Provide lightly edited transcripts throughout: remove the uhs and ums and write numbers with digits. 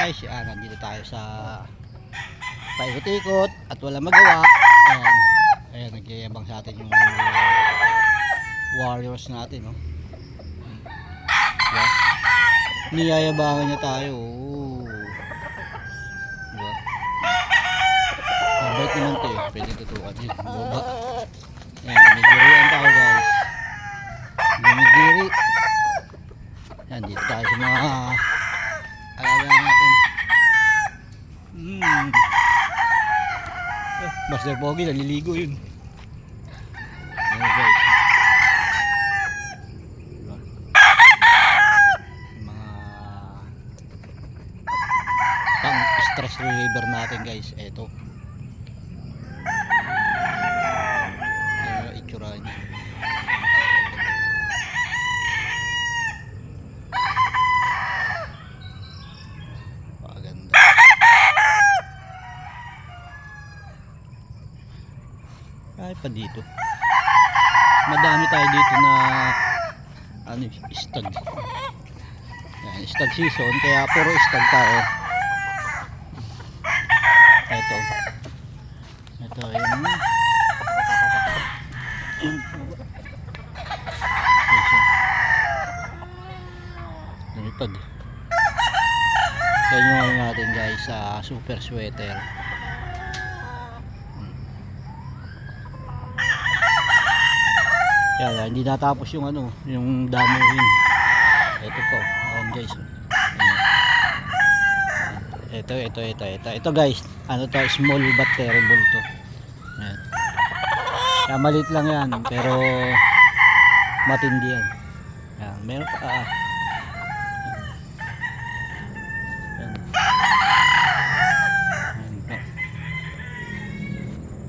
guys, yan, nandito tayo sa paikot-ikot at wala magawa. Ayan, ayan, nagyayabang sa atin yung warriors natin, no? Diba? Niyayabangan niya tayo. Diba? Mabait naman ito eh, pwede tutukan yun, boba. Ayan, ginigirian tayo guys, ginigiri. Ayan, dito tayo sa mga alaga natin. Master Pogi, naliligo yun. Ayan guys, diba? Mga pang stress reliever natin guys. Eto, ayan, itsura niya. Ay pa dito, madami tayo dito na ano, stag. Yan, stag season, kaya puro stag tayo. Ito yung lumipad. Yan yung ano natin guys, sa super sweater. Kaya hindi natapos yung ano, yung damuhin. Ito po, ayan guys. Ito guys, ano to, small but terrible to. Ayan. Kaya maliit lang yan, pero matindi yan. Ayan, meron pa. Ayan.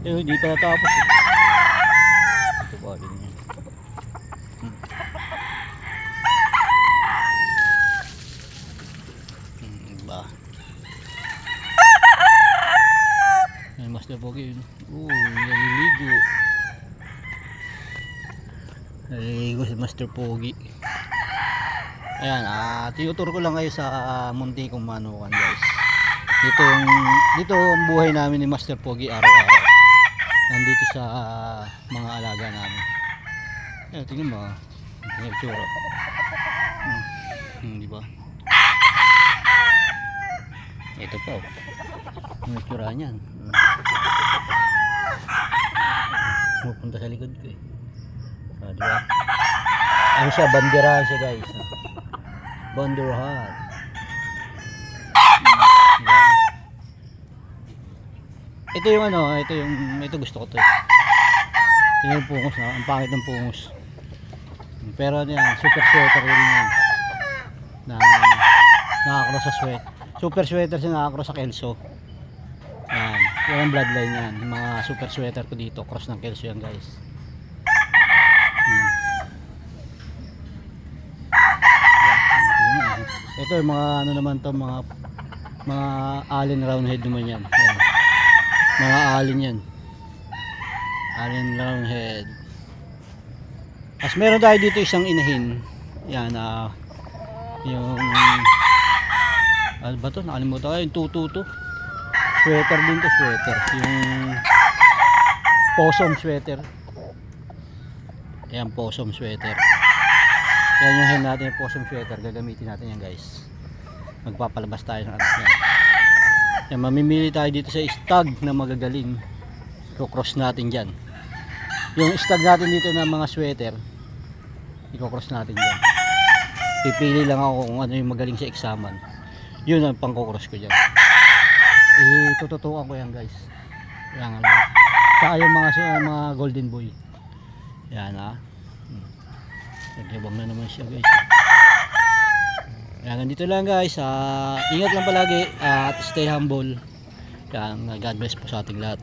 Ayan, hindi pa natapos. Ito po, ganyan. Master Pogi yun. Naliligo si Master Pogi. Ayan, tinuturo ko lang kayo sa munti kong manukan guys. Dito ang buhay namin ni Master Pogi araw-araw. Nandito sa mga alaga namin. Ayan, tingnan mo. Tingnan yung tsura. Diba? Ito po. Yung tsura niyan. Pupunta sa likod ko eh. Diba? Ano siya, banderahan siya guys. Banderahan. Diba? Ito yung ano, ito gusto ko to. Ito yung pungos na, ang pangit ng pungos. Pero ano yan, super sweater yun yan. Nakakross sa sweat. Super sweater siya, nakakross sa kelso. Yan, yan ang bloodline yan. Yung mga super sweater ko dito, cross ng kelso yan guys. Ito yung mga ano naman to, mga allen roundhead naman yan. Yan, mga allen yan, allen roundhead. Tapos meron tayo dito isang inahin. Yan, yung ano ba to, nakalimutan ko, yung tututo. Sweater din to, sweater. Yung possum sweater. Ayan, possum sweater. Yan yung hen natin, yung possum sweater. Gagamitin natin yan guys. Magpapalabas tayo ng anak yan. Yan, mamimili tayo dito sa stag na magagaling. Iko-cross natin dyan. Yung stag natin dito na mga sweater, iko-cross natin dyan. Pipili lang ako kung ano yung magaling sa eksaman. Yun ang pang-cross ko dyan. Tututukan ko yan guys. Yan, saka yung mga golden boy. Yan nagyabang na naman siya guys. Yan, nandito lang guys. Ingat lang palagi at stay humble. Yan, God bless po sa ating lahat.